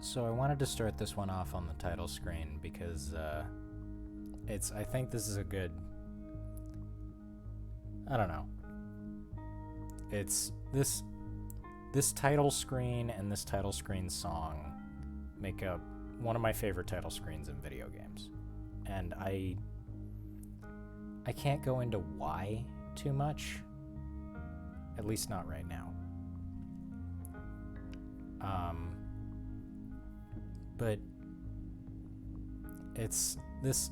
So I wanted to start this one off on the title screen because I think this is a good, I don't know. It's this title screen and this title screen song make up one of my favorite title screens in video games. And I can't go into why too much, at least not right now. But it's this,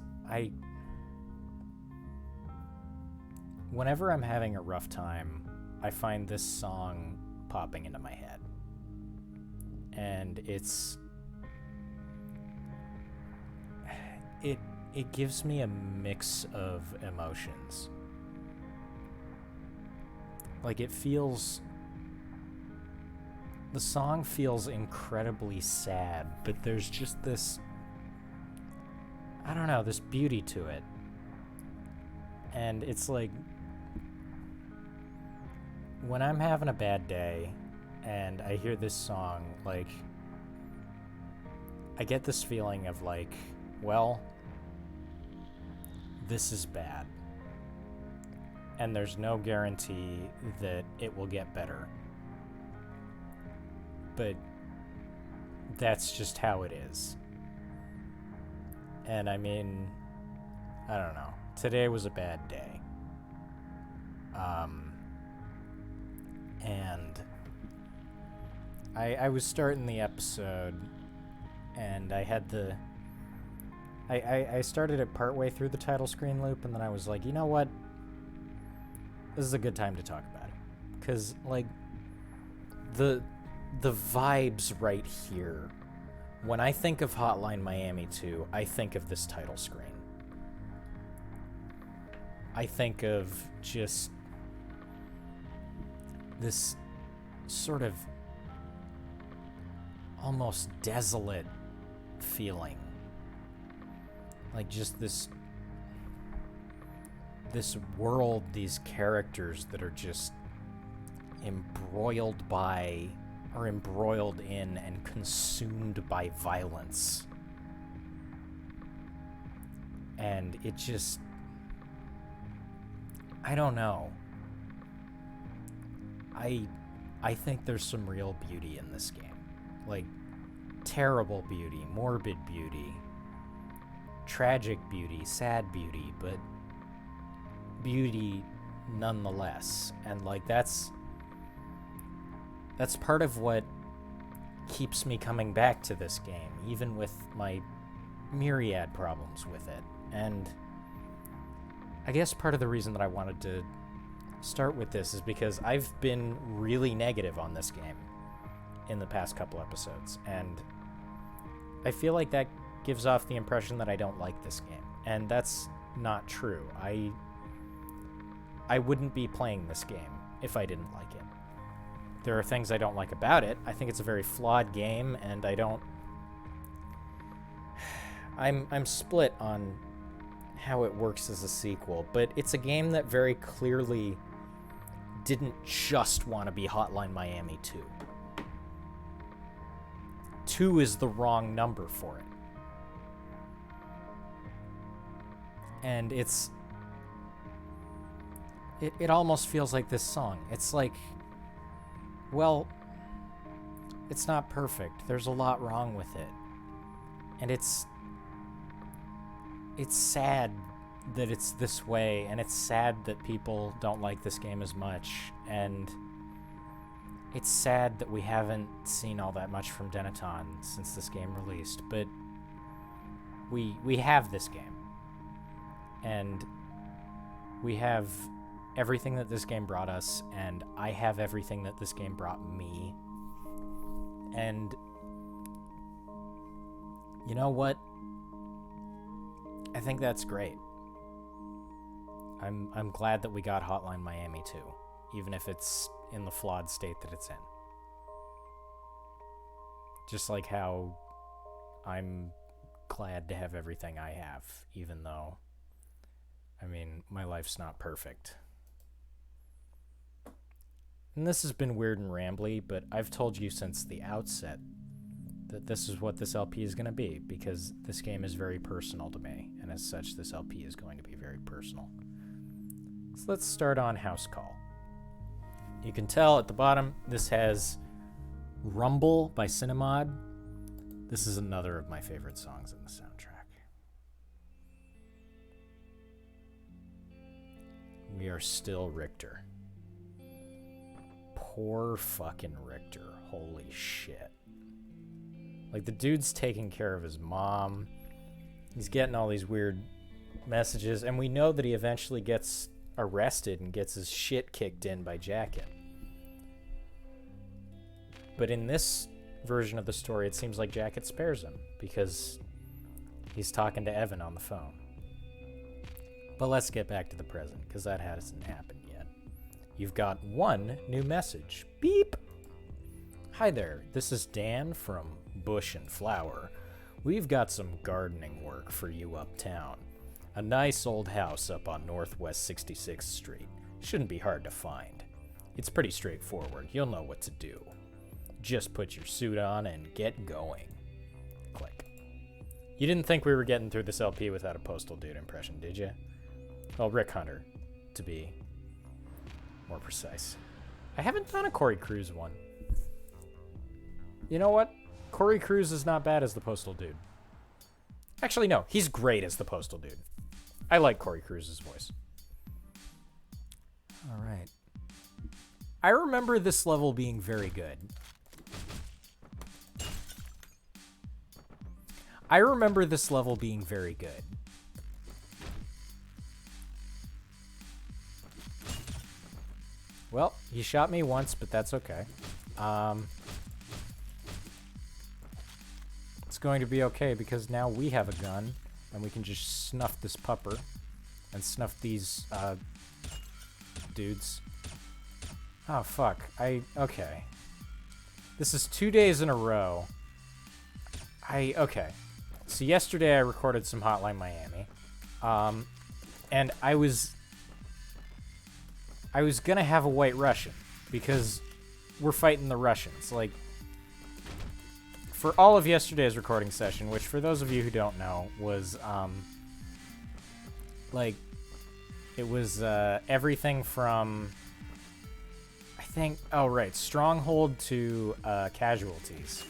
whenever I'm having a rough time, I find this song popping into my head. And it gives me a mix of emotions. Like the song feels incredibly sad, but there's just this, I don't know, this beauty to it. And it's like, when I'm having a bad day and I hear this song, like, I get this feeling of like, well, this is bad. And there's no guarantee that it will get better. But that's just how it is. And I mean, I don't know. Today was a bad day. And I was starting the episode, and I had I started it partway through the title screen loop, and then I was like, you know what? This is a good time to talk about it. Because, like, the vibes right here, when I think of Hotline Miami 2, I think of this title screen. I think of just this sort of almost desolate feeling. Like just this world, these characters that are just embroiled in and consumed by violence. And it just, I don't know. I think there's some real beauty in this game. Like, terrible beauty, morbid beauty, tragic beauty, sad beauty, but beauty nonetheless. And, like, that's part of what keeps me coming back to this game, even with my myriad problems with it. And I guess part of the reason that I wanted to start with this is because I've been really negative on this game in the past couple episodes, and I feel like that gives off the impression that I don't like this game, and that's not true. I wouldn't be playing this game if I didn't like it. There are things I don't like about it. I think it's a very flawed game, and I'm split on how it works as a sequel, but it's a game that very clearly didn't just want to be Hotline Miami 2. 2 is the wrong number for it. And it almost feels like this song. It's like, well, it's not perfect. There's a lot wrong with it. And it's sad that it's this way, and it's sad that people don't like this game as much, and it's sad that we haven't seen all that much from Dennaton since this game released, but we have this game, and we have everything that this game brought us, and I have everything that this game brought me, and you know what? I think that's great. I'm glad that we got Hotline Miami 2, even if it's in the flawed state that it's in. Just like how I'm glad to have everything I have, even though, I mean, my life's not perfect. And this has been weird and rambly, but I've told you since the outset that this is what this LP is going to be, because this game is very personal to me, and as such, this LP is going to be very personal. So let's start on House Call. You can tell at the bottom, this has Rumble by Cinemod. This is another of my favorite songs in the soundtrack. We are still Richter. Poor fucking Richter. Holy shit. Like, the dude's taking care of his mom. He's getting all these weird messages, and we know that he eventually gets arrested and gets his shit kicked in by Jacket. But in this version of the story, it seems like Jacket spares him because he's talking to Evan on the phone. But let's get back to the present, because that hasn't happened yet. You've got one new message. Beep! Hi there, this is Dan from Bush and Flower. We've got some gardening work for you uptown. A nice old house up on Northwest 66th Street. Shouldn't be hard to find. It's pretty straightforward. You'll know what to do. Just put your suit on and get going. Click. You didn't think we were getting through this LP without a Postal Dude impression, did you? Well, Rick Hunter, to be more precise. I haven't done a Corey Cruz one. You know what? Corey Cruz is not bad as the Postal Dude. Actually, no. He's great as the Postal Dude. I like Corey Cruz's voice. All right. I remember this level being very good. Well, he shot me once, but that's okay. It's going to be okay because now we have a gun and we can just snuff this pupper and snuff these dudes. Oh, fuck. Okay. This is 2 days in a row. Okay. So yesterday I recorded some Hotline Miami. And I was gonna have a White Russian because we're fighting the Russians. Like, for all of yesterday's recording session, which for those of you who don't know was, it was everything from, Stronghold to Casualties.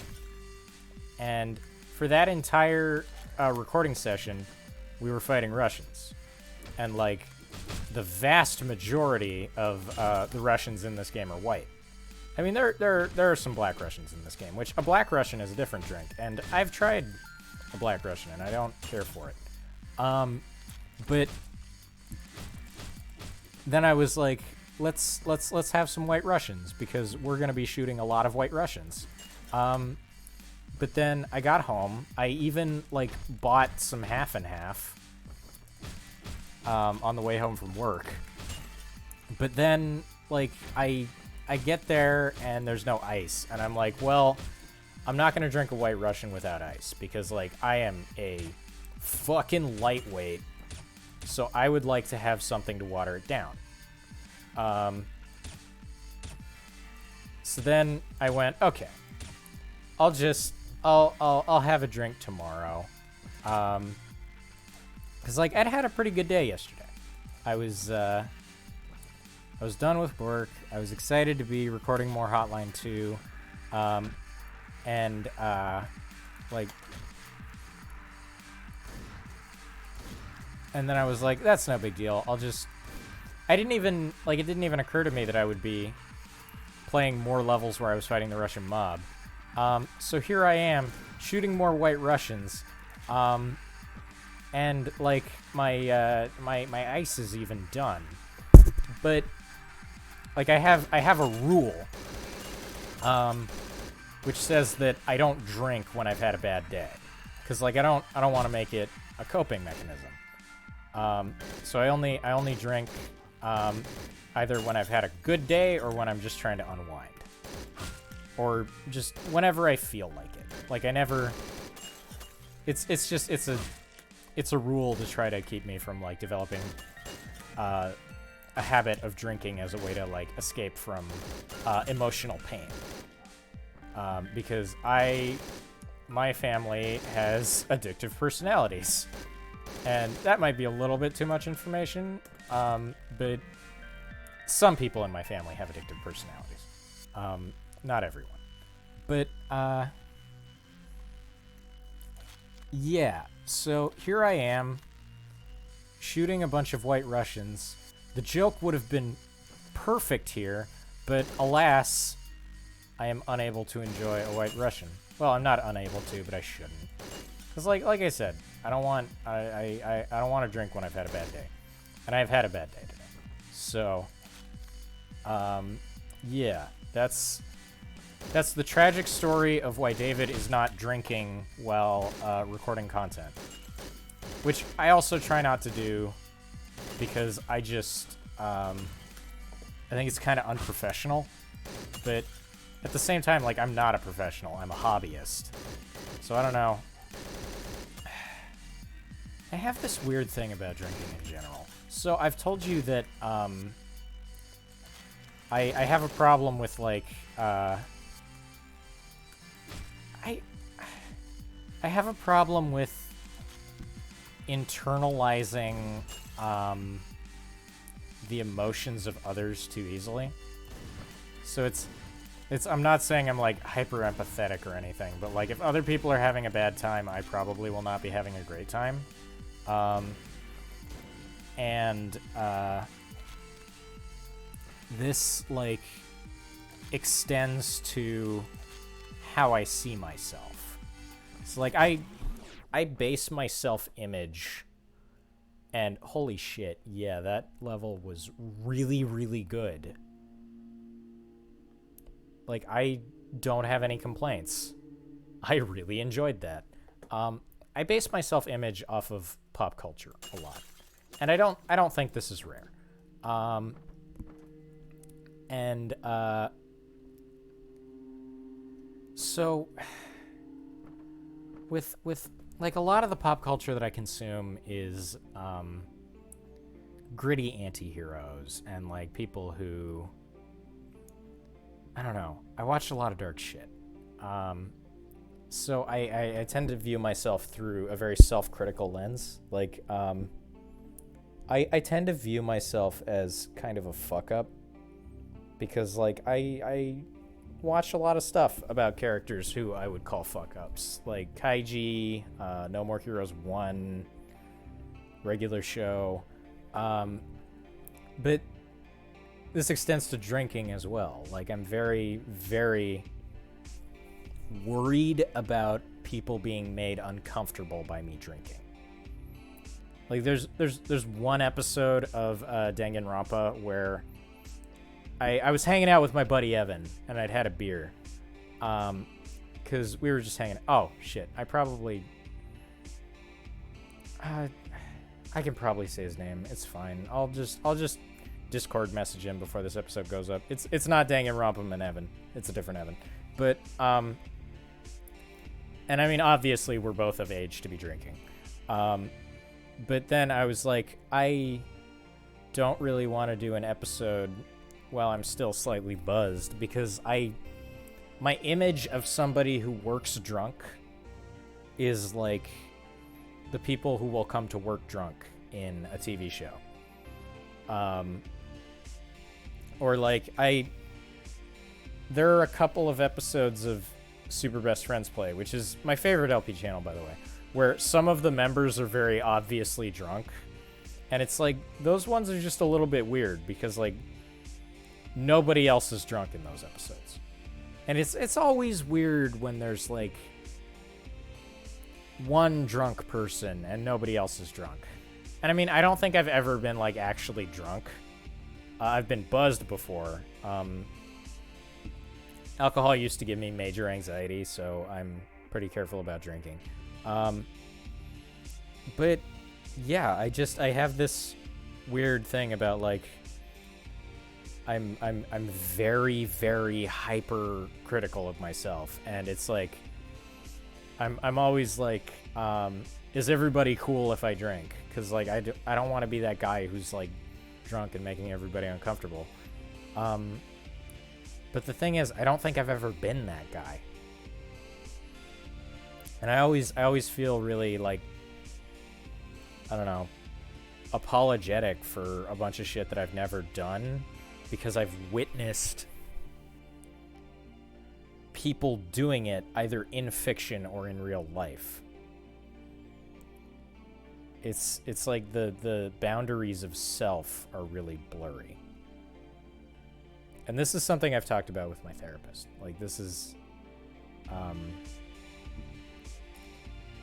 And for that entire recording session, we were fighting Russians. And, like, the vast majority of the Russians in this game are white. I mean, there are some black Russians in this game, which a black Russian is a different drink, and I've tried a black Russian, and I don't care for it. But then I was like, let's have some white Russians, because we're gonna be shooting a lot of white Russians. But then I got home. I even, like, bought some half and half on the way home from work. But then, like, I get there and there's no ice, and I'm like, well, I'm not gonna drink a White Russian without ice, because, like, I am a fucking lightweight, so I would like to have something to water it down. So then I went, okay, I'll have a drink tomorrow. 'Cause, like, I'd had a pretty good day yesterday. I was done with work. I was excited to be recording more Hotline 2. And then I was like, that's no big deal. It didn't even occur to me that I would be playing more levels where I was fighting the Russian mob. So here I am, shooting more white Russians. And, like, my ice is even done. But, like, I have a rule, which says that I don't drink when I've had a bad day, because, like, I don't want to make it a coping mechanism. So I only drink either when I've had a good day or when I'm just trying to unwind, or just whenever I feel like it. Like, I never. It's a rule to try to keep me from, like, developing a habit of drinking as a way to, like, escape from emotional pain. Because I my family has addictive personalities. And that might be a little bit too much information, but some people in my family have addictive personalities. Not everyone. But, yeah. So here I am, shooting a bunch of White Russians. The joke would have been perfect here, but alas, I am unable to enjoy a White Russian. Well, I'm not unable to, but I shouldn't. Because like I said, I don't want to drink when I've had a bad day. And I've had a bad day today. So, yeah, that's the tragic story of why David is not drinking while recording content. Which I also try not to do because I just, I think it's kind of unprofessional. But at the same time, like, I'm not a professional. I'm a hobbyist. So I don't know. I have this weird thing about drinking in general. So I've told you that I have a problem with, like, I have a problem with internalizing the emotions of others too easily. So it's I'm not saying I'm, like, hyper empathetic or anything, but, like, if other people are having a bad time, I probably will not be having a great time. This, like, extends to how I see myself. So, like, I base my self-image, and holy shit, yeah, that level was really, really good. Like, I don't have any complaints. I really enjoyed that. I base my self-image off of pop culture a lot, and I don't think this is rare. So with like a lot of the pop culture that I consume is gritty anti-heroes and, like, people who, I don't know, I watched a lot of dark shit. So I tend to view myself through a very self-critical lens. Like, I tend to view myself as kind of a fuck-up because, like, I watch a lot of stuff about characters who I would call fuck-ups. Like Kaiji, No More Heroes 1, regular show. But this extends to drinking as well. Like, I'm very, very worried about people being made uncomfortable by me drinking. Like, there's one episode of Danganronpa where I was hanging out with my buddy Evan, and I'd had a beer. Because we were just hanging. Oh, shit. I can probably say his name. It's fine. I'll just Discord message him before this episode goes up. It's not Danganronpa and Evan. It's a different Evan. But, and I mean, obviously, we're both of age to be drinking. But then I was like, I don't really want to do an episode while I'm still slightly buzzed, because my image of somebody who works drunk is like the people who will come to work drunk in a TV show. Or like, there are a couple of episodes of Super Best Friends Play, which is my favorite LP channel, by the way, where some of the members are very obviously drunk. And it's like, those ones are just a little bit weird because, like, nobody else is drunk in those episodes. And it's always weird when there's, like, one drunk person and nobody else is drunk. And I mean, I don't think I've ever been, like, actually drunk. I've been buzzed before. Alcohol used to give me major anxiety, so I'm pretty careful about drinking. But yeah, I have this weird thing about, like, I'm very, very hyper critical of myself, and it's like I'm always like, is everybody cool if I drink? Because, like, I don't want to be that guy who's, like, drunk and making everybody uncomfortable. But the thing is, I don't think I've ever been that guy. And I always feel really, like, I don't know, apologetic for a bunch of shit that I've never done because I've witnessed people doing it either in fiction or in real life. It's like the boundaries of self are really blurry. And this is something I've talked about with my therapist. Like, this is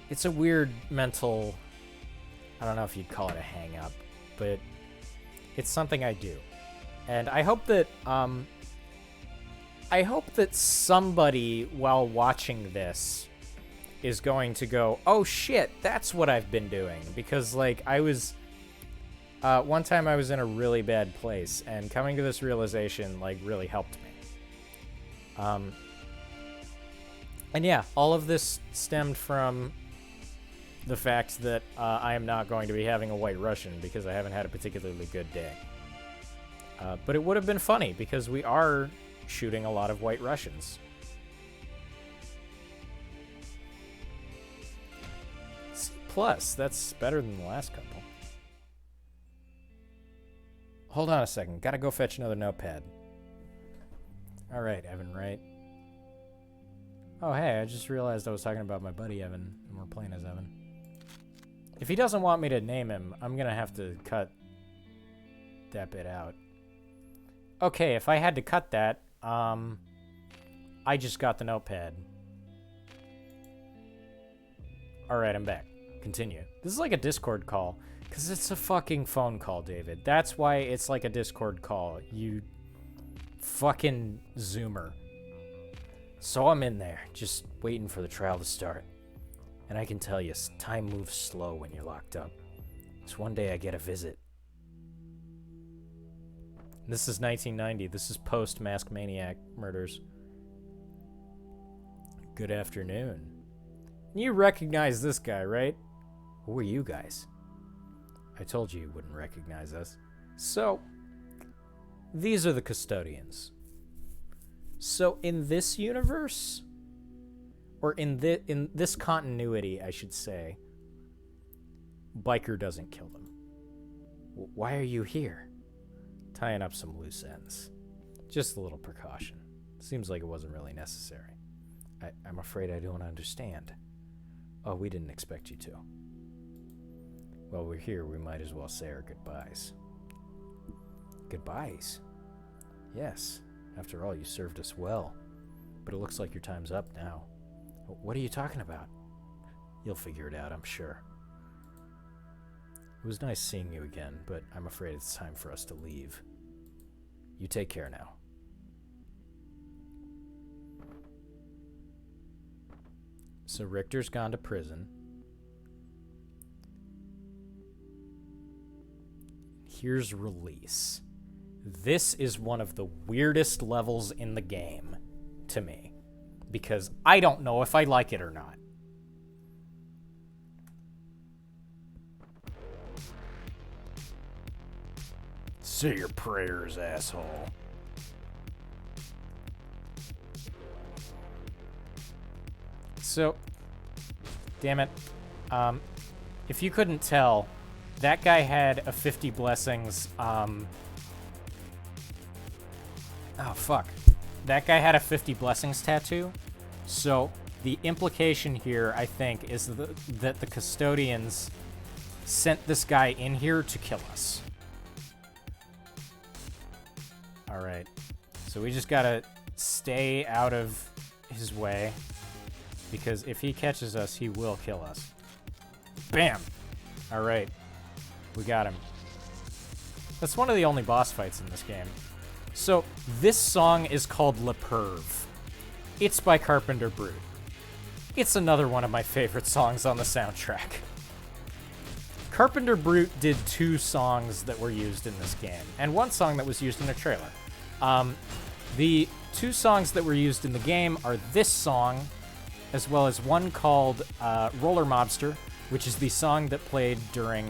it's a weird mental, I don't know if you'd call it a hang up, but it's something I do. And I hope that somebody while watching this is going to go, oh shit, that's what I've been doing. Because, like, I was one time I was in a really bad place, and coming to this realization, like, really helped me. And yeah, all of this stemmed from the fact that I am not going to be having a White Russian because I haven't had a particularly good day. But it would have been funny because we are shooting a lot of White Russians. C+, that's better than the last couple. Hold on a second. Gotta go fetch another notepad. Alright, Evan, right? Oh, hey, I just realized I was talking about my buddy Evan, and we're playing as Evan. If he doesn't want me to name him, I'm gonna have to cut that bit out. Okay, if I had to cut that, I just got the notepad. Alright, I'm back. Continue. This is like a Discord call, because it's a fucking phone call, David. That's why it's like a Discord call, you fucking Zoomer. So I'm in there, just waiting for the trial to start. And I can tell you, time moves slow when you're locked up. So one day I get a visit. This is 1990. This is post-Mask Maniac murders. Good afternoon. You recognize this guy, right? Who are you guys? I told you wouldn't recognize us. So, these are the custodians. So in this universe, or in this continuity, I should say, Biker doesn't kill them. Why are you here? Tying up some loose ends. Just a little precaution. Seems like it wasn't really necessary. I'm afraid I don't understand. Oh, we didn't expect you to. Well, we're here. We might as well say our goodbyes. Goodbyes? Yes. After all, you served us well. But it looks like your time's up now. What are you talking about? You'll figure it out, I'm sure. It was nice seeing you again, but I'm afraid it's time for us to leave. You take care now. So Richter's gone to prison. Here's release. This is one of the weirdest levels in the game to me, because I don't know if I like it or not. Say your prayers, asshole. So, damn it. If you couldn't tell, that guy had a 50 blessings, oh, fuck. That guy had a 50 blessings tattoo. So, the implication here, I think, is that the custodians sent this guy in here to kill us. Alright. So we just gotta stay out of his way, because if he catches us, he will kill us. Bam! Alright. We got him. That's one of the only boss fights in this game. So, this song is called Le Perv. It's by Carpenter Brut. It's another one of my favorite songs on the soundtrack. Carpenter Brut did 2 songs that were used in this game, and 1 song that was used in a trailer. The 2 songs that were used in the game are this song, as well as one called Roller Mobster, which is the song that played during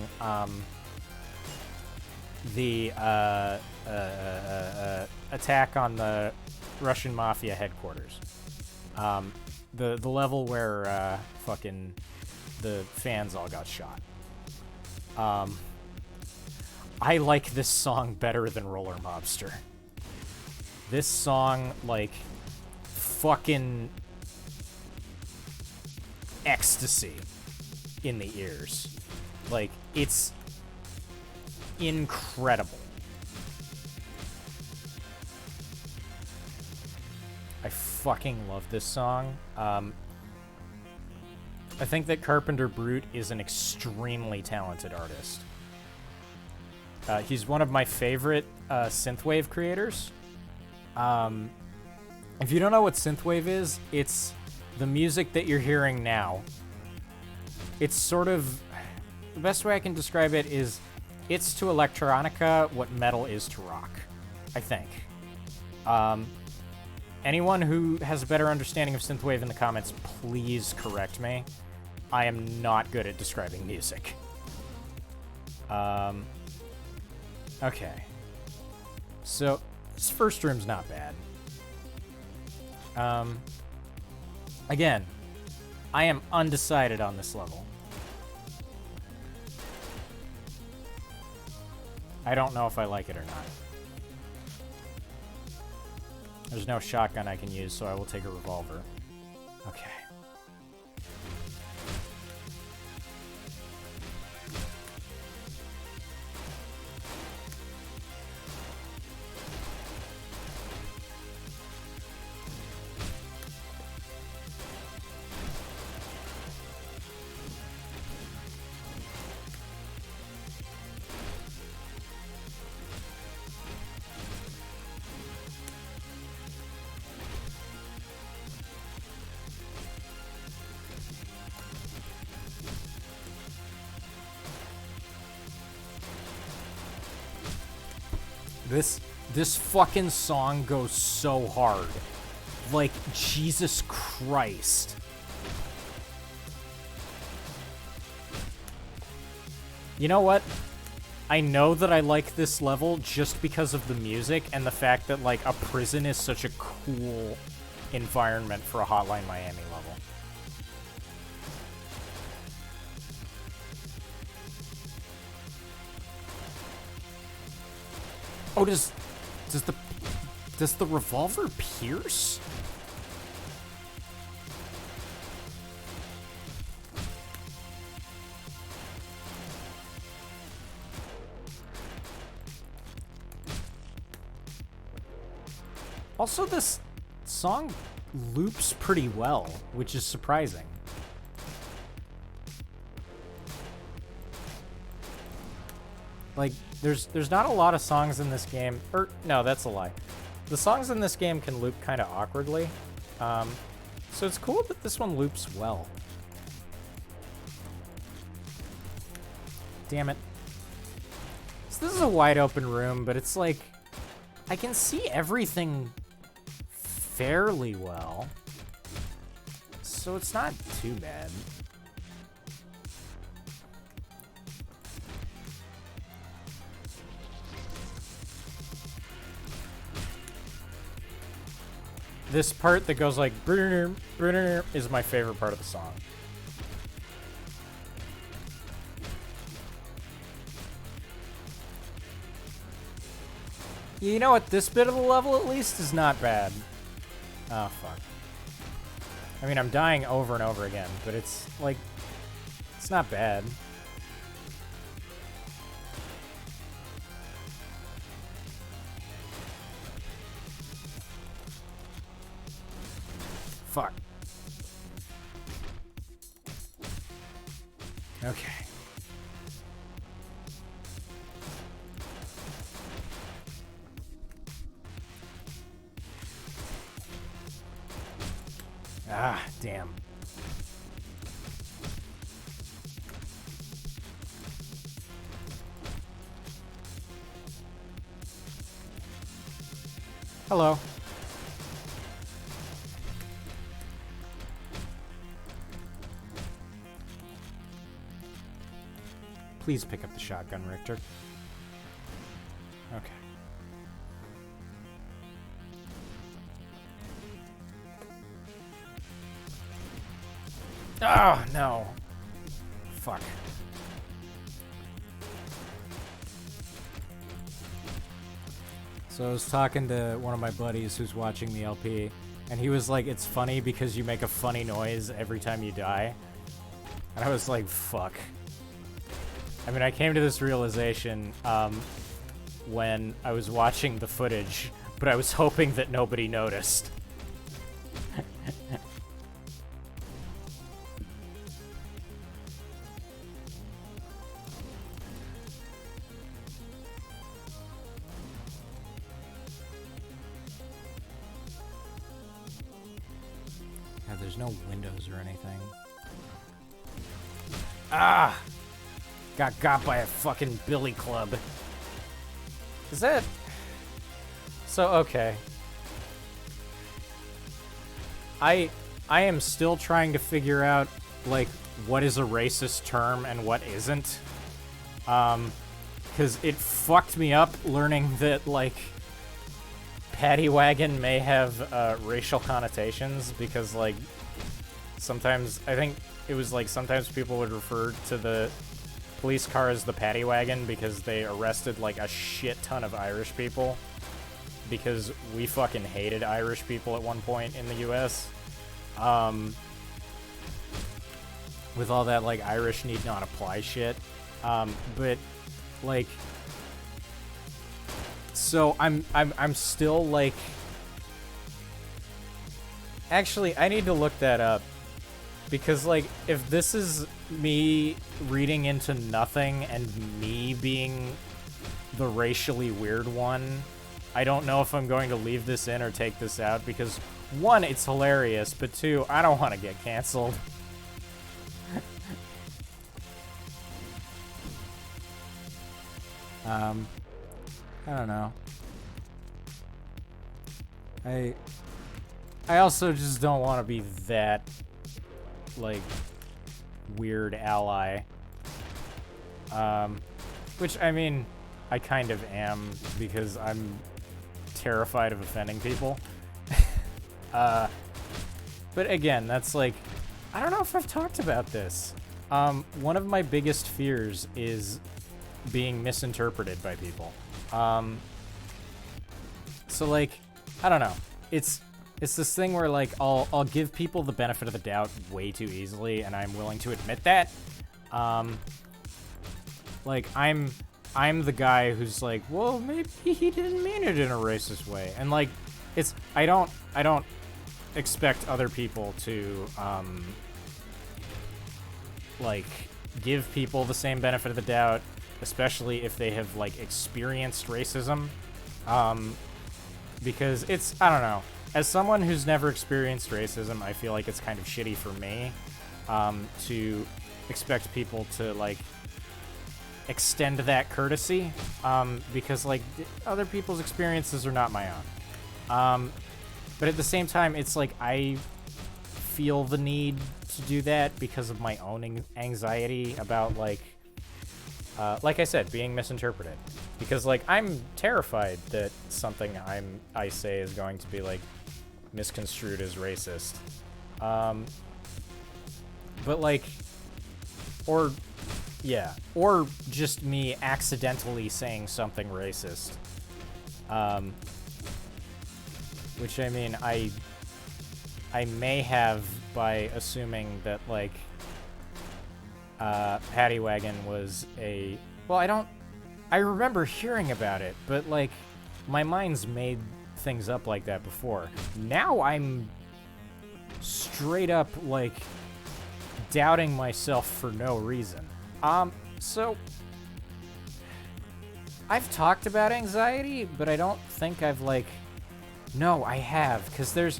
the attack on the Russian Mafia headquarters. The level where fucking the fans all got shot. I like this song better than Roller Mobster. This song, like, fucking ecstasy in the ears. Like, it's incredible. I fucking love this song. I think that Carpenter Brute is an extremely talented artist. He's one of my favorite synthwave creators. If you don't know what synthwave is, it's the music that you're hearing now. It's sort of... The best way I can describe it is it's to electronica what metal is to rock, I think. Anyone who has a better understanding of synthwave in the comments, please correct me. I am not good at describing music. Okay. So, this first room's not bad. Again, I am undecided on this level. I don't know if I like it or not. There's no shotgun I can use, so I will take a revolver. Okay. This fucking song goes so hard. Like, Jesus Christ. You know what? I know that I like this level just because of the music and the fact that, like, a prison is such a cool environment for a Hotline Miami level. Oh, does the revolver pierce? Also, this song loops pretty well, which is surprising. Like, there's not a lot of songs in this game, or no, that's a lie. The songs in this game can loop kind of awkwardly, so it's cool that this one loops well. Damn it. So this is a wide open room, but it's like, I can see everything fairly well, so it's not too bad. This part that goes like "brrrr, brrrr" is my favorite part of the song. You know what? This bit of the level, at least, is not bad. Oh, fuck. I mean, I'm dying over and over again, but it's, like, it's not bad. Fuck. Okay. Ah, damn. Hello. Please pick up the shotgun, Richter. Okay. Oh, no. Fuck. So I was talking to one of my buddies who's watching the LP, and he was like, it's funny because you make a funny noise every time you die. And I was like, fuck. I mean, I came to this realization when I was watching the footage, but I was hoping that nobody noticed. Yeah, there's no windows or anything. Ah! Got by a fucking billy club. Is that... So, okay. I am still trying to figure out, like, what is a racist term and what isn't. Because it fucked me up learning that, like, paddy wagon may have racial connotations because, like, sometimes, I think it was, like, sometimes people would refer to the police car as the paddy wagon because they arrested, like, a shit ton of Irish people because we fucking hated Irish people at one point in the U.S. With all that, like, Irish need not apply shit. But, like, so I'm still, like, actually, I need to look that up because, like, if this is me reading into nothing and me being the racially weird one, I don't know if I'm going to leave this in or take this out because, one, it's hilarious, but two, I don't want to get canceled. I don't know. I also just don't want to be that, like, weird ally. Which, I mean, I kind of am because I'm terrified of offending people. But again, that's like, I don't know if I've talked about this. One of my biggest fears is being misinterpreted by people. So, like, I don't know. It's this thing where, like, I'll give people the benefit of the doubt way too easily, and I'm willing to admit that. Like, I'm the guy who's like, well, maybe he didn't mean it in a racist way, and, like, it's I don't expect other people to like, give people the same benefit of the doubt, especially if they have, like, experienced racism, because it's, I don't know, as someone who's never experienced racism, I feel like it's kind of shitty for me to expect people to, like, extend that courtesy, because, like, other people's experiences are not my own. But at the same time, it's like I feel the need to do that because of my own anxiety about, like I said, being misinterpreted. Because, like, I'm terrified that something I say is going to be, like, misconstrued as racist. But, like, or just me accidentally saying something racist. Which, I mean, I may have by assuming that, like, Paddy Wagon was a... Well, I remember hearing about it, but, like, my mind's made things up like that before. Now I'm straight up, like, doubting myself for no reason. So... I've talked about anxiety, but I don't think I've, like... No, I have, because there's...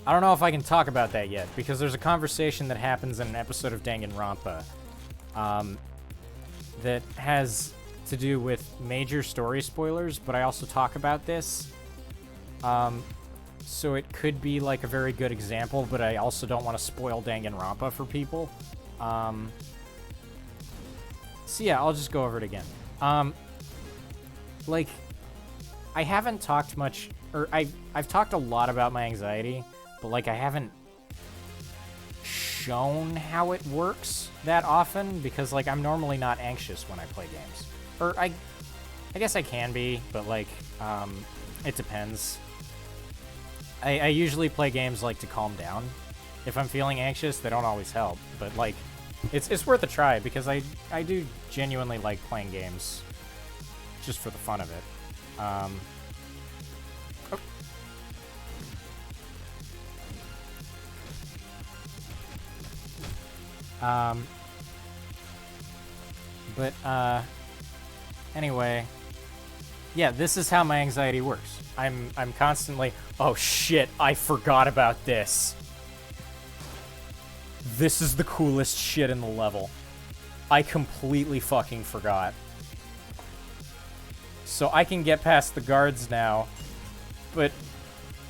I don't know if I can talk about that yet, because there's a conversation that happens in an episode of Danganronpa that has to do with major story spoilers, but I also talk about this. So it could be, like, a very good example, but I also don't want to spoil Danganronpa for people. So yeah, I'll just go over it again. Like, I haven't talked much or I've talked a lot about my anxiety, but like I haven't shown how it works that often because like I'm normally not anxious when I play games. Or I guess I can be, but like it depends. I usually play games like to calm down. If I'm feeling anxious, they don't always help, but like it's worth a try because I do genuinely like playing games just for the fun of it. Anyway, yeah, this is how my anxiety works. I'm constantly, oh shit, I forgot about this. This is the coolest shit in the level. I completely fucking forgot. So I can get past the guards now, but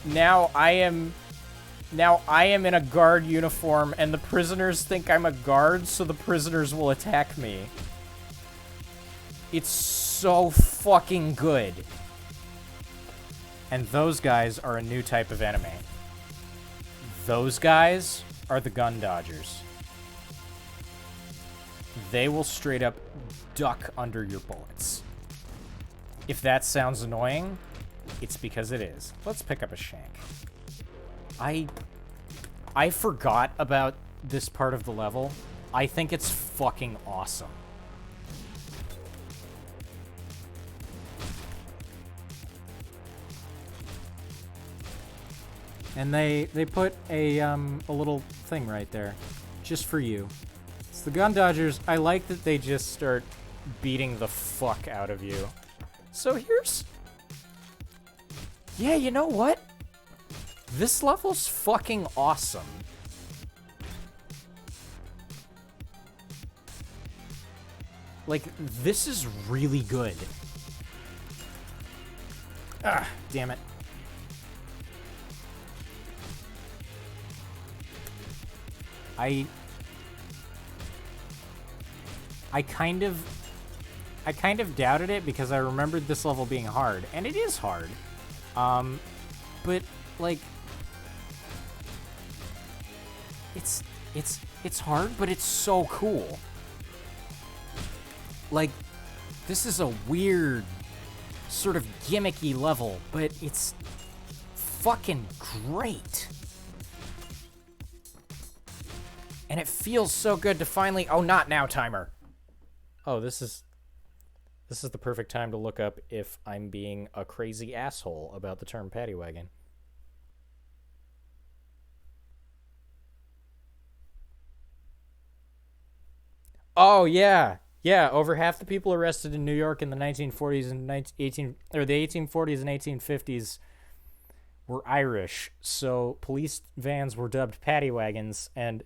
now I am in a guard uniform, and the prisoners think I'm a guard, so the prisoners will attack me. It's so fucking good. And those guys are a new type of enemy. Those guys are the gun dodgers. They will straight up duck under your bullets. If that sounds annoying, it's because it is. Let's pick up a shank. I forgot about this part of the level. I think it's fucking awesome. And they put a little thing right there, just for you. It's the gun dodgers. I like that they just start beating the fuck out of you. So here's... Yeah, you know what? This level's fucking awesome. Like, this is really good. Ah, damn it. I kind of doubted it because I remembered this level being hard, and it is hard. But like it's hard, but it's so cool. Like, this is a weird sort of gimmicky level, but it's fucking great. And it feels so good to finally... Oh, not now, timer. Oh, this is the perfect time to look up if I'm being a crazy asshole about the term paddy wagon. Oh, yeah. Yeah, over half the people arrested in New York in the 1940s and the 1840s and 1850s were Irish. So police vans were dubbed paddy wagons, and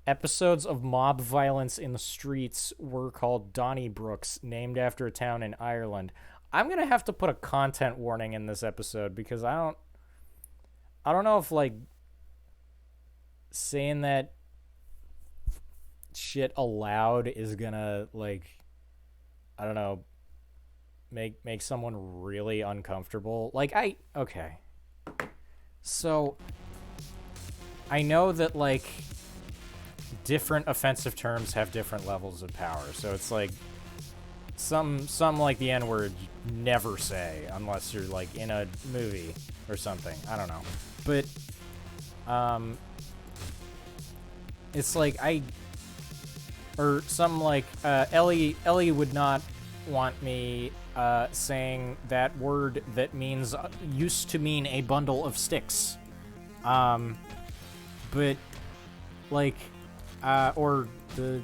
episodes of mob violence in the streets were called Donnybrooks, named after a town in Ireland. I'm going to have to put a content warning in this episode because I don't know if, like, saying that shit aloud is going to, like, I don't know, make someone really uncomfortable. Like, okay. So, I know that, like, different offensive terms have different levels of power. So it's like some like the N-word you never say unless you're like in a movie or something. I don't know. But it's like or something like Ellie would not want me saying that word that means used to mean a bundle of sticks. But like or the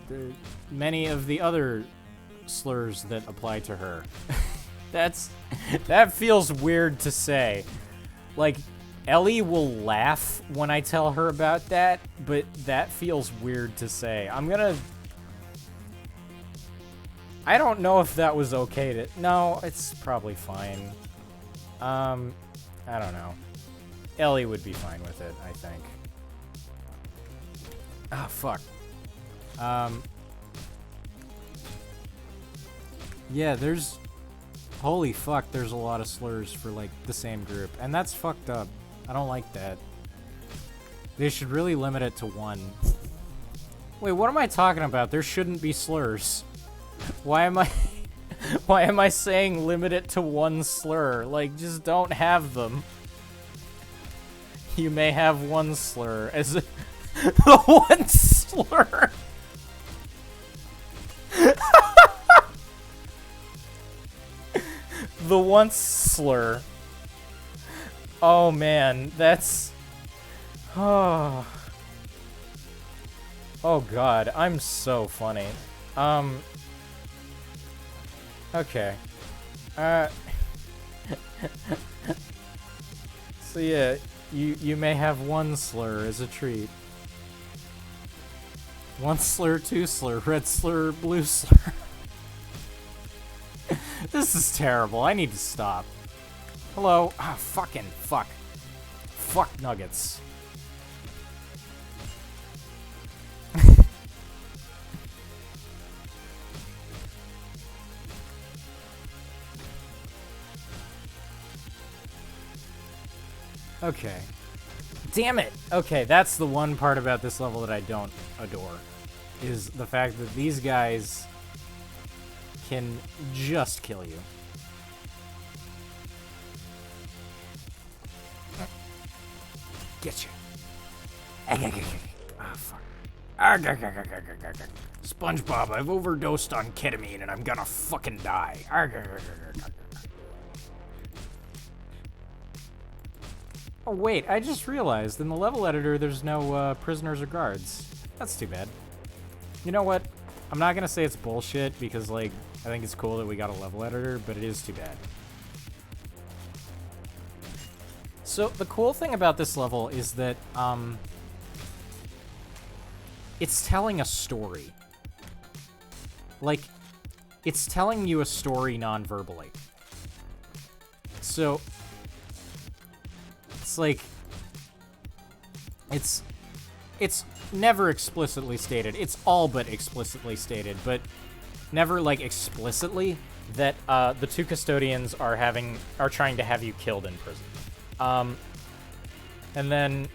many of the other slurs that apply to her. That feels weird to say. Like, Ellie will laugh when I tell her about that, but that feels weird to say. I don't know if that was okay to... No, it's probably fine. I don't know. Ellie would be fine with it, I think. Ah, fuck. Yeah, there's Holy fuck, there's a lot of slurs for, like, the same group. And that's fucked up. I don't like that. They should really limit it to one. Wait, what am I talking about? There shouldn't be slurs. Why am I... Why am I saying limit it to one slur? Like, just don't have them. You may have one slur as the one slur. The once slur. Oh man, that's... Oh. Oh god, I'm so funny. Okay. So yeah, you may have one slur as a treat. One slur, two slur, red slur, blue slur. This is terrible. I need to stop. Hello. Ah, fucking fuck. Fuck nuggets. Okay. Damn it! Okay, that's the one part about this level that I don't adore. Is the fact that these guys can just kill you. Get you. Ah, fuck. SpongeBob, I've overdosed on ketamine and I'm gonna fucking die. Oh wait, I just realized in the level editor there's no prisoners or guards. That's too bad. You know what? I'm not gonna say it's bullshit because, like, I think it's cool that we got a level editor, but it is too bad. So the cool thing about this level is that it's telling a story. Like, it's telling you a story non-verbally. So it's like it's never explicitly stated. It's all but explicitly stated, but never, like, explicitly that the two custodians are trying to have you killed in prison. And then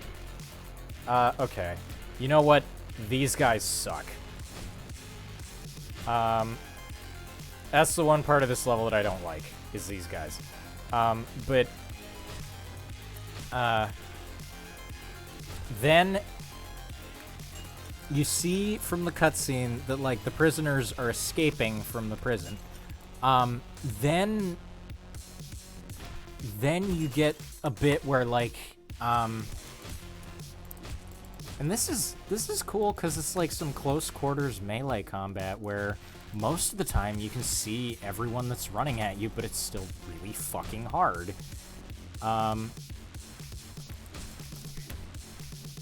okay. You know what? These guys suck. That's the one part of this level that I don't like, is these guys. But then you see from the cutscene that, like, the prisoners are escaping from the prison. Then you get a bit where, like, and this is cool because it's like some close quarters melee combat where most of the time you can see everyone that's running at you, but it's still really fucking hard.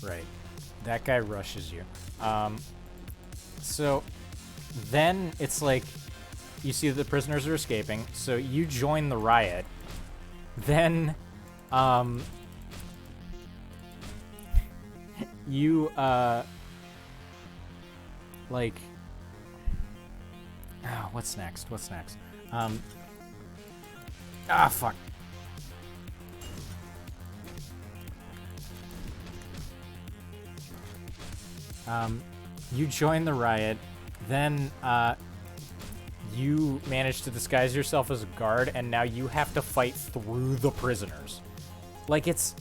Right. That guy rushes you. So then it's like you see that the prisoners are escaping, so you join the riot. Then you like, oh, what's next? Fuck. You join the riot, then you manage to disguise yourself as a guard, and now you have to fight through the prisoners. Like, it's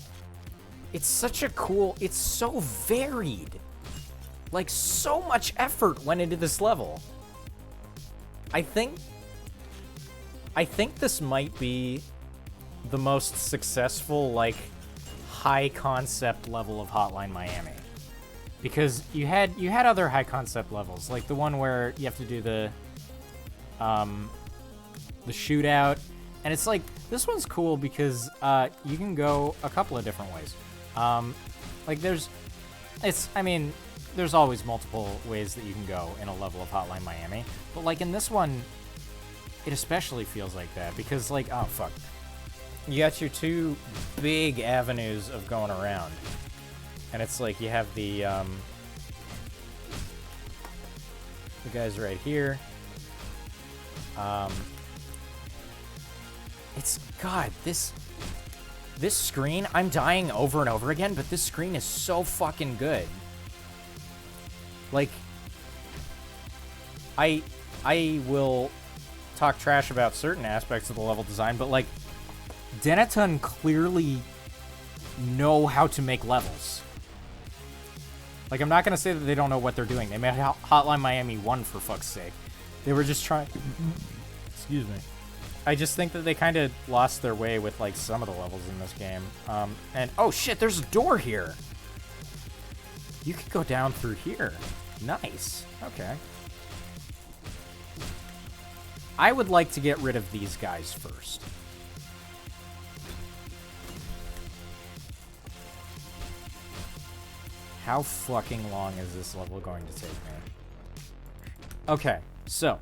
such a cool, it's so varied. Like, so much effort went into this level. I think this might be the most successful, like, high concept level of Hotline Miami. Because you had other high concept levels, like the one where you have to do the shootout, and it's like, this one's cool because you can go a couple of different ways. Like, there's always multiple ways that you can go in a level of Hotline Miami, but, like, in this one, it especially feels like that because, like, oh fuck, you got your two big avenues of going around. And it's like you have the guys right here. God, this screen, I'm dying over and over again, but this screen is so fucking good. Like, I will talk trash about certain aspects of the level design, but like, Dennaton clearly know how to make levels. Like, I'm not gonna say that they don't know what they're doing. They made Hotline Miami 1, for fuck's sake. They were just trying... Excuse me. I just think that they kind of lost their way with, like, some of the levels in this game. And, oh shit, there's a door here! You could go down through here. Nice. Okay. I would like to get rid of these guys first. How fucking long is this level going to take me? Okay, so,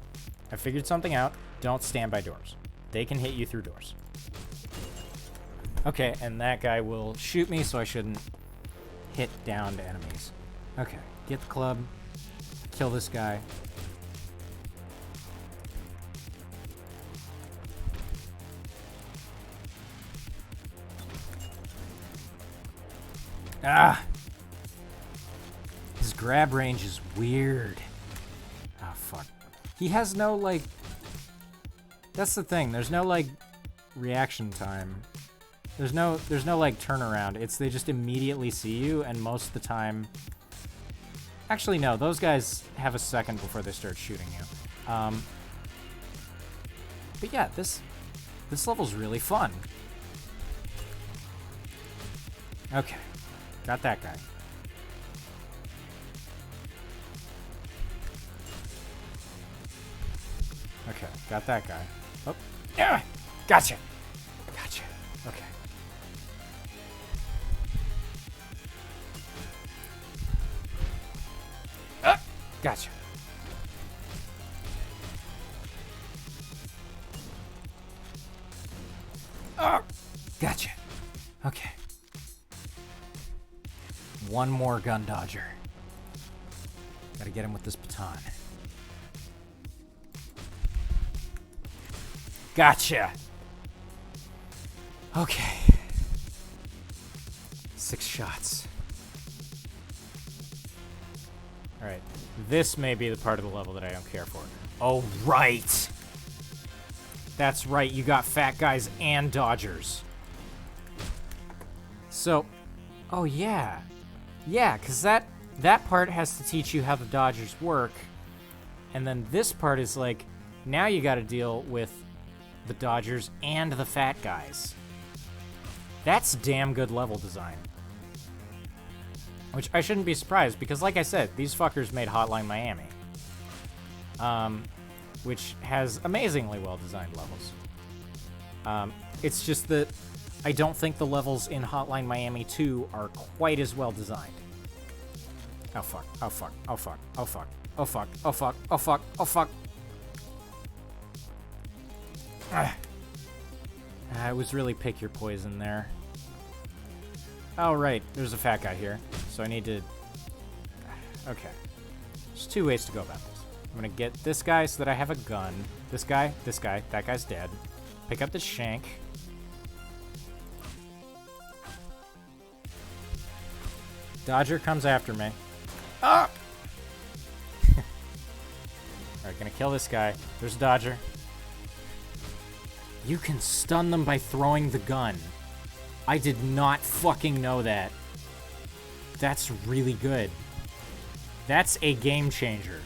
I figured something out. Don't stand by doors. They can hit you through doors. Okay, and that guy will shoot me, so I shouldn't hit down to enemies. Okay, get the club. Kill this guy. Ah! His grab range is weird. Ah, fuck. He has no, like... That's the thing. There's no, like, reaction time. There's no like, turnaround. It's they just immediately see you, and most of the time... Actually, no. Those guys have a second before they start shooting you. But yeah, this level's really fun. Okay. Got that guy. Okay, got that guy. Oh, yeah, gotcha. Gotcha. Okay. Gotcha. Gotcha. Okay. One more gun dodger. Gotta get him with this baton. Gotcha. Okay. 6 shots. Alright. This may be the part of the level that I don't care for. Oh, right! That's right, you got fat guys and dodgers. So, oh yeah. Yeah, because that part has to teach you how the dodgers work. And then this part is like, now you gotta deal with the dodgers and the fat guys. That's damn good level design. Which I shouldn't be surprised, because like I said, these fuckers made Hotline Miami. Which has amazingly well-designed levels. It's just that I don't think the levels in Hotline Miami 2 are quite as well-designed. Oh fuck, oh fuck, oh fuck, oh fuck, oh fuck, oh fuck, oh fuck, oh fuck. I was really pick your poison there. Oh, right. There's a fat guy here. So I need to... Okay. There's 2 ways to go about this. I'm going to get this guy so that I have a gun. This guy, that guy's dead. Pick up the shank. Dodger comes after me. Ah! Alright, gonna kill this guy. There's a Dodger. You can stun them by throwing the gun. I did not fucking know that. That's really good. That's a game changer.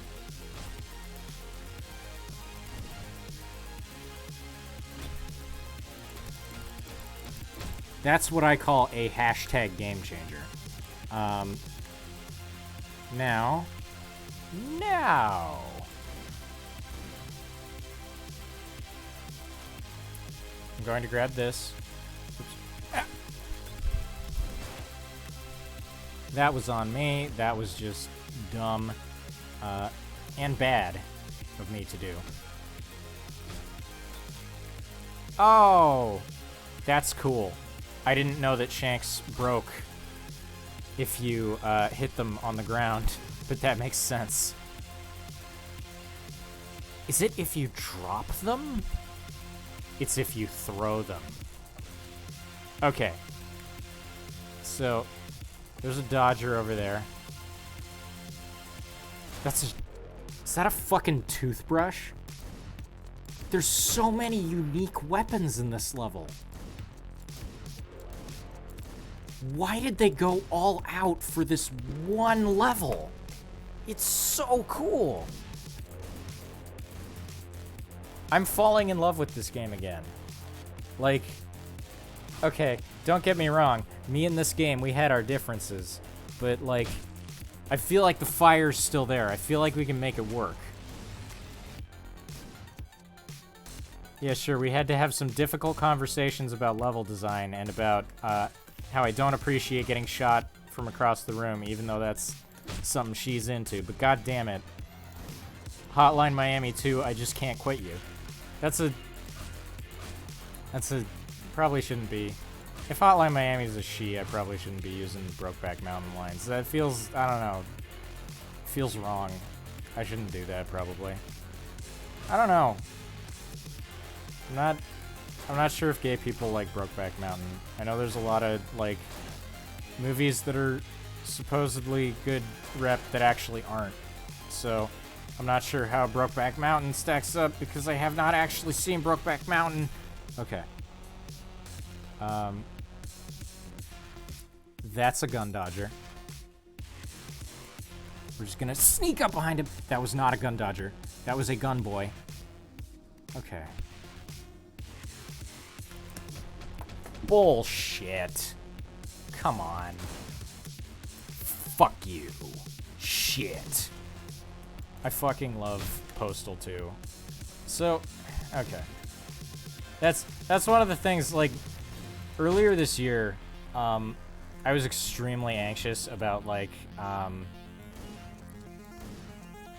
That's what I call a hashtag game changer. Now. I'm going to grab this. Oops. Ah. That was on me. That was just dumb and bad of me to do. Oh, that's cool. I didn't know that shanks broke if you hit them on the ground, but that makes sense. Is it if you drop them? It's if you throw them. Okay. So, there's a dodger over there. Is that a fucking toothbrush? There's so many unique weapons in this level. Why did they go all out for this one level? It's so cool. I'm falling in love with this game again. Like, okay, don't get me wrong. Me and this game, we had our differences. But, like, I feel like the fire's still there. I feel like we can make it work. Yeah, sure, we had to have some difficult conversations about level design and about how I don't appreciate getting shot from across the room, even though that's something she's into. But god damn it. Hotline Miami 2, I just can't quit you. That's a... Probably shouldn't be. If Hotline Miami is a she, I probably shouldn't be using Brokeback Mountain lines. That feels... I don't know. Feels wrong. I shouldn't do that, probably. I don't know. I'm not sure if gay people like Brokeback Mountain. I know there's a lot of, like, movies that are supposedly good rep that actually aren't. So, I'm not sure how Brokeback Mountain stacks up because I have not actually seen Brokeback Mountain. Okay. That's a gun dodger. We're just gonna sneak up behind him. That was not a gun dodger. That was a gun boy. Okay. Bullshit. Come on. Fuck you. Shit. I fucking love Postal 2. So, okay. That's one of the things, like, earlier this year, I was extremely anxious about, like,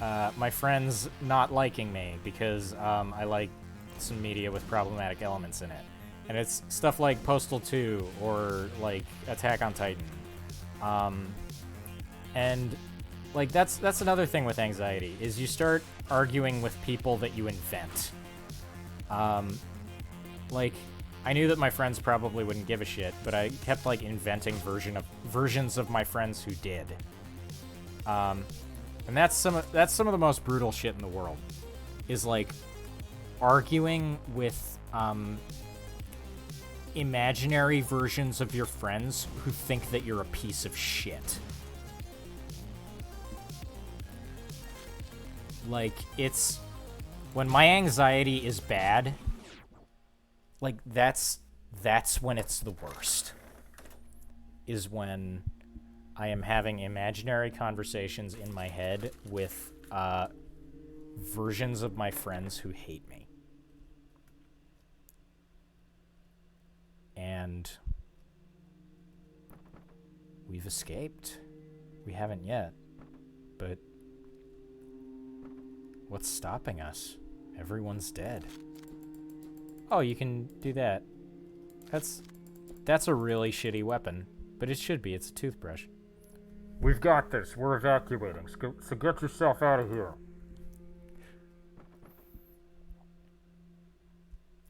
my friends not liking me because, I like some media with problematic elements in it. And it's stuff like Postal 2 or, like, Attack on Titan. And, like, that's another thing with anxiety, is you start arguing with people that you invent. Like, I knew that my friends probably wouldn't give a shit, but I kept, like, inventing versions of my friends who did. And that's some of the most brutal shit in the world, is, like, arguing with, imaginary versions of your friends who think that you're a piece of shit. Like, it's... When my anxiety is bad, like, that's when it's the worst. Is when I am having imaginary conversations in my head with, versions of my friends who hate me. And we've escaped. We haven't yet, but what's stopping us? Everyone's dead. Oh, you can do that. That's a really shitty weapon, but it should be. It's a toothbrush. We've got this. We're evacuating, so get yourself out of here.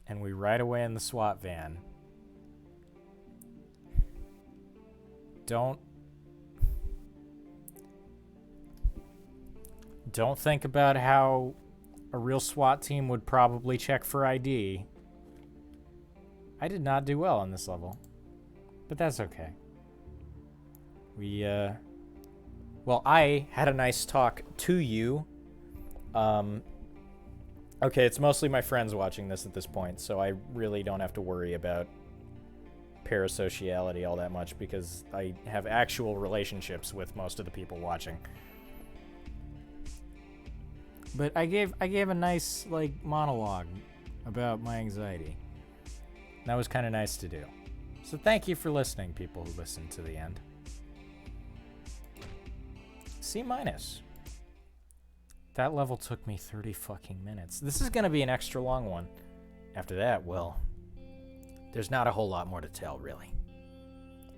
And we ride away in the SWAT van. Don't think about how a real SWAT team would probably check for ID. I did not do well on this level, but that's okay. Well, I had a nice talk to you. Okay, it's mostly my friends watching this at this point, so I really don't have to worry about parasociality all that much because I have actual relationships with most of the people watching. But I gave a nice, like, monologue about my anxiety. That was kind of nice to do. So thank you for listening, people who listened to the end. C-. That level took me 30 fucking minutes. This is gonna be an extra long one. After that, well, there's not a whole lot more to tell, really.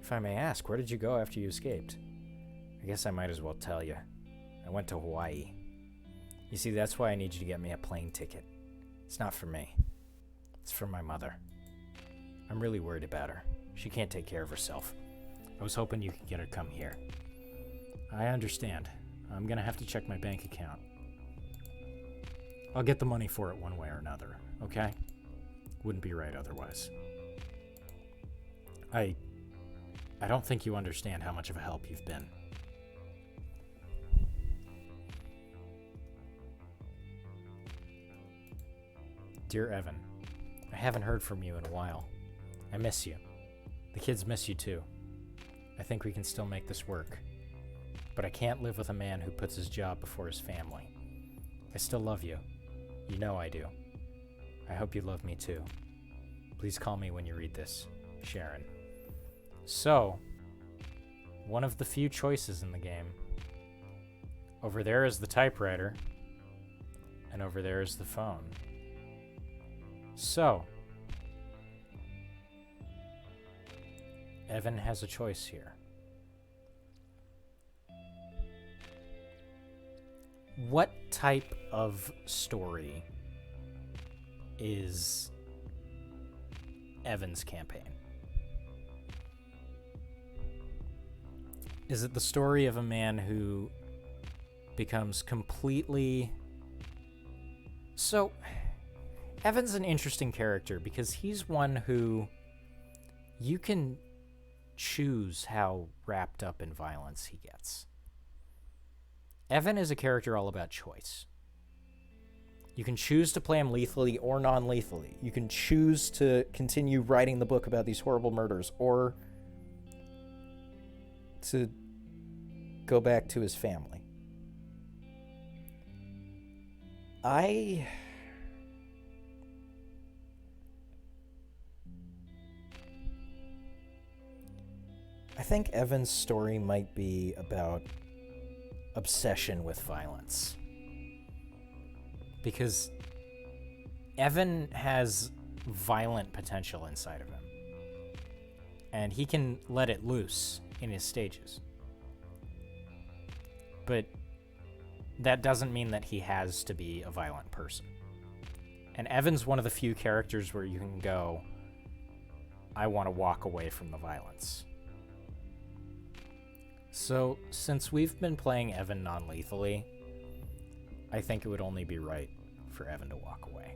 If I may ask, where did you go after you escaped? I guess I might as well tell you. I went to Hawaii. You see, that's why I need you to get me a plane ticket. It's not for me. It's from my mother. I'm really worried about her. She can't take care of herself. I was hoping you could get her to come here. I understand. I'm gonna have to check my bank account. I'll get the money for it one way or another, okay? Wouldn't be right otherwise. I don't think you understand how much of a help you've been. Dear Evan, I haven't heard from you in a while. I miss you. The kids miss you too. I think we can still make this work. But I can't live with a man who puts his job before his family. I still love you. You know I do. I hope you love me too. Please call me when you read this. Sharon. So, one of the few choices in the game. Over there is the typewriter, and over there is the phone. So, Evan has a choice here. What type of story is Evan's campaign? Is it the story of a man who becomes completely... So, Evan's an interesting character because he's one who you can choose how wrapped up in violence he gets. Evan is a character all about choice. You can choose to play him lethally or non-lethally. You can choose to continue writing the book about these horrible murders or to go back to his family. I think Evan's story might be about obsession with violence. Because Evan has violent potential inside of him. And he can let it loose in his stages. But that doesn't mean that he has to be a violent person. And Evan's one of the few characters where you can go, I want to walk away from the violence. So, since we've been playing Evan non-lethally, I think it would only be right for Evan to walk away.